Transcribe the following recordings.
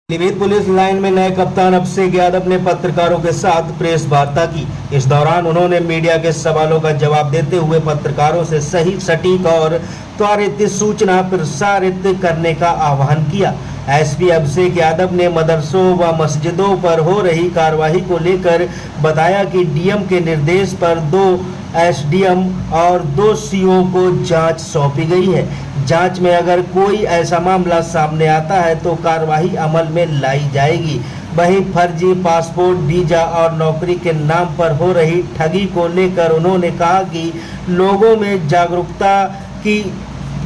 Pilibhit police line में नए कप्तान अभिषेक यादव ने पत्रकारों के साथ प्रेस वार्ता की। इस दौरान उन्होंने मीडिया के सवालों का जवाब देते हुए पत्रकारों से सही, सटीक और त्वरित सूचना प्रसारित करने का आह्वान किया। एसपी अभिषेक यादव ने मदरसों व मस्जिदों पर हो रही कार्रवाई को लेकर बताया कि डीएम के निर्देश पर 2 एसडीएम और 2 सीओ को जांच सौंपी गई है। जांच में अगर कोई ऐसा मामला सामने आता है तो कार्रवाई अमल में लाई जाएगी। वहीं फर्जी पासपोर्ट, वीजा और नौकरी के नाम पर हो रही ठगी को लेकर उन्होंने कहा कि लोगों में जागरूकता की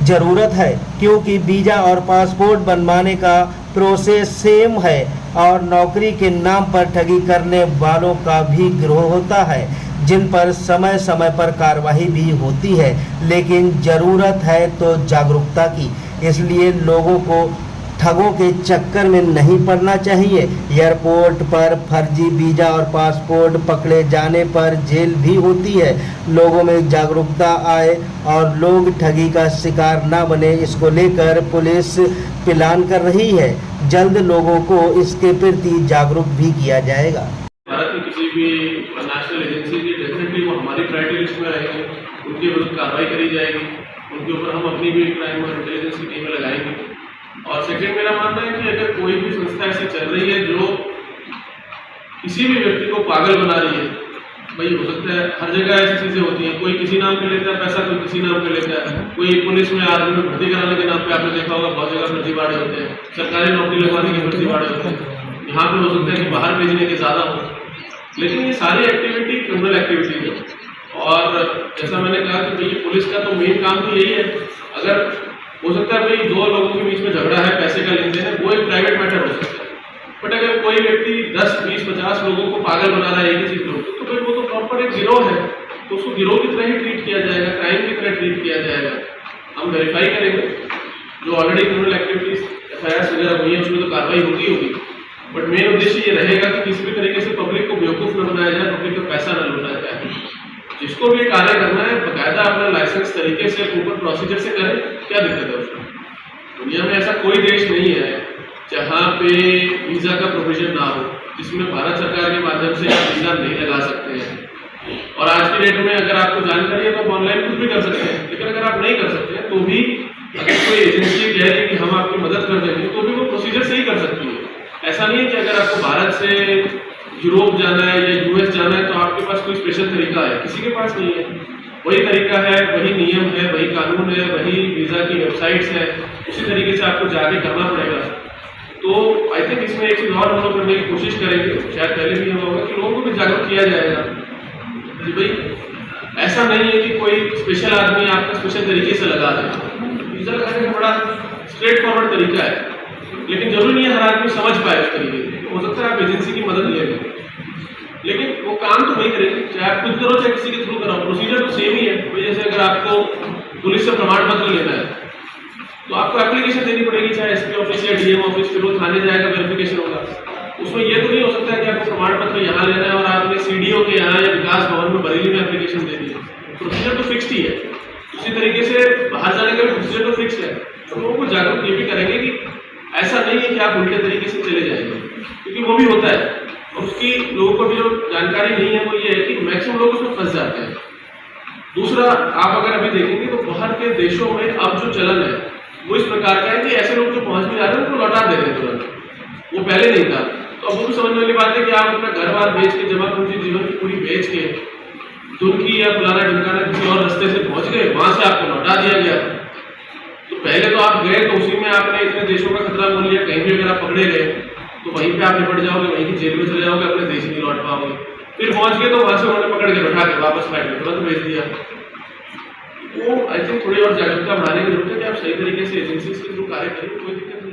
जरूरत है, क्योंकि वीजा और पासपोर्ट बनवाने का प्रोसेस सेम है और नौकरी के नाम पर ठगी करने वालों का भी गिरोह होता है, जिन पर समय समय पर कार्रवाई भी होती है। लेकिन ज़रूरत है तो जागरूकता की, इसलिए लोगों को ठगों के चक्कर में नहीं पड़ना चाहिए। एयरपोर्ट पर फर्जी वीजा और पासपोर्ट पकड़े जाने पर जेल भी होती है। लोगों में जागरूकता आए और लोग ठगी का शिकार न बने, इसको लेकर पुलिस प्लान कर रही है। जल्द लोगों को इसके प्रति जागरूक भी किया जाएगा। भारत की किसी भी नेशनल एजेंसी की डेफिनेटली वो हमारी प्रायोरिटी लिस्ट में रहेंगे, उनके विरुद्ध कार्रवाई करी जाएगी, उनके ऊपर हम अपनी भी क्राइम और इंटेलिजेंस की टीमें लगाएंगे। और सेकेंड, मेरा मानना है कि अगर कोई भी संस्था ऐसी चल रही है जो किसी भी व्यक्ति को पागल बना रही है, भाई हो सकता है हर जगह ऐसी चीज़ें होती हैं, कोई किसी नाम पे लेता है पैसा, कोई किसी नाम पे लेता है, कोई पुलिस में आर्मी में भर्ती कराने के नाम पे आपने देखा होगा बहुत जगह फर्जीवाड़े होते हैं, सरकारी नौकरी लगवाने के फर्जीवाड़े होते हैं, यहाँ पे हो सकता है कि बाहर भेजने के ज़्यादा हो। लेकिन ये सारी एक्टिविटी क्रिमिनल एक्टिविटीज है और जैसा मैंने कहा कि भाई पुलिस का तो मेन काम तो यही है। अगर हो सकता है भाई 2 लोगों के बीच में झगड़ा है, पैसे का लेन देन है, वो एक प्राइवेट मैटर हो सकता है, बट अगर कोई व्यक्ति 10, 20, 50 लोगों को पागल बना रहा है एक ही चीज को, तो फिर वो तो प्रॉपर एक गिरोह है, तो उसको गिरोह की तरह ही ट्रीट किया जाएगा, क्राइम की तरह ट्रीट किया जाएगा। हम वेरीफाई करेंगे जो ऑलरेडी क्रिमिनल एक्टिविटीज एफआईआर वगैरह हुई है उसमें तो कार्रवाई होगी, बट मेन उद्देश्य ये रहेगा कि किसी भी तरीके से पब्लिक को बेवकूफ़ न बनाया जाए, पब्लिक का पैसा न लूटा जाए। जिसको भी कार्य करना है बाकायदा अपना लाइसेंस तरीके से प्रॉपर प्रोसीजर से करें, क्या दिक्कत है उसमें। दुनिया में ऐसा कोई देश नहीं है जहाँ पे वीज़ा का प्रोविजन ना हो, जिसमें भारत सरकार के माध्यम से आप वीज़ा नहीं लगा सकते हैं। और आज की डेट में अगर आपको जानकारी है तो आप ऑनलाइन कुछ भी कर सकते हैं, लेकिन अगर आप नहीं कर सकते हैं तो भी अगर कोई एजेंसी कह रही है कि हम आपकी मदद कर देंगे तो भी वो प्रोसीजर से ही कर सकती है। ऐसा नहीं है कि अगर आपको भारत से यूरोप जाना है या यूएस जाना है तो आपके पास कोई स्पेशल तरीका है, किसी के पास नहीं है। वही तरीका है, वही नियम है, वही कानून है, वही वीज़ा की वेबसाइट्स है, उसी तरीके से आपको जाके करना पड़ेगा। तो आई थिंक इसमें एक चीज़ और हम लोग करने की कोशिश करेंगे, शायद पहले भी हम होगा कि लोगों को भी जागरूक किया जाएगा कि भाई ऐसा नहीं है कि कोई स्पेशल आदमी आपका स्पेशल तरीके से लगा दे। वीज़ा लगाने का बड़ा स्ट्रेट फॉरवर्ड तरीका है, लेकिन जरूरी नहीं है हर आदमी समझ पाए उस तरीके से। हो सकता है आप एजेंसी की मदद ले लें, लेकिन वो काम तो वही करेंगे, चाहे आप खुद करो चाहे किसी के थ्रू कराओ, प्रोसीजर तो सेम ही है। तो जैसे अगर आपको पुलिस से प्रमाण पत्र लेना है तो आपको एप्लीकेशन देनी पड़ेगी, चाहे एसपी ऑफिस या डीएम ऑफिस, फिर वो थाने जाएगा, वेरिफिकेशन होगा। उसमें ये तो नहीं हो सकता है कि आपको प्रमाण पत्र यहाँ लेना है और आपने सीडीओ के यहाँ या विकास भवन में बरेली में एप्लीकेशन दे दी। प्रोसीजर तो फिक्स्ड ही है। उसी तरीके से बाहर जाने का भी प्रोसीजर तो फिक्स है। तो लोगों को जागरूक ये भी करेंगे कि ऐसा नहीं है कि आप उल्टे तरीके से चले जाएंगे, क्योंकि वो भी होता है और उसकी लोगों को भी जो जानकारी नहीं है वो ये है कि मैक्सिमम लोग उसमें फंस जाते हैं। दूसरा, आप अगर अभी देखेंगे तो बाहर के देशों में अब जो चलन है वो इस प्रकार का है कि ऐसे लोग जो पहुंच भी जा रहे हैं उनको लौटा दे रहे हैं तुरंत, वो पहले नहीं था। तो अब वो भी समझने वाली बात है कि आप अपना घर बार बेच के, जमा पूंजी जीवन की पूरी बेच के तुर्की या फलाना ढिमकाना किसी और रास्ते से पहुंच गए, वहां से आपको लौटा दिया गया। तो पहले तो आप गए तो उसी में आपने इतने देशों का खतरा बोल लिया, कहीं भी अगर आप पकड़े गए तो वहीं पे आप निपट जाओगे, वहीं की जेल में चले जाओगे, अपने देश नहीं लौट पाओगे। फिर पहुंच गए तो वहां से उन्होंने पकड़ के बैठा के वापस फ्लाइट में तुरंत भेज दिया। वो आई थिंक थोड़ी और जागरूकता बढ़ाने की जरूरत है कि आप सही तरीके से एजेंसी के थ्रू कार्य करें, कोई दिक्कत नहीं।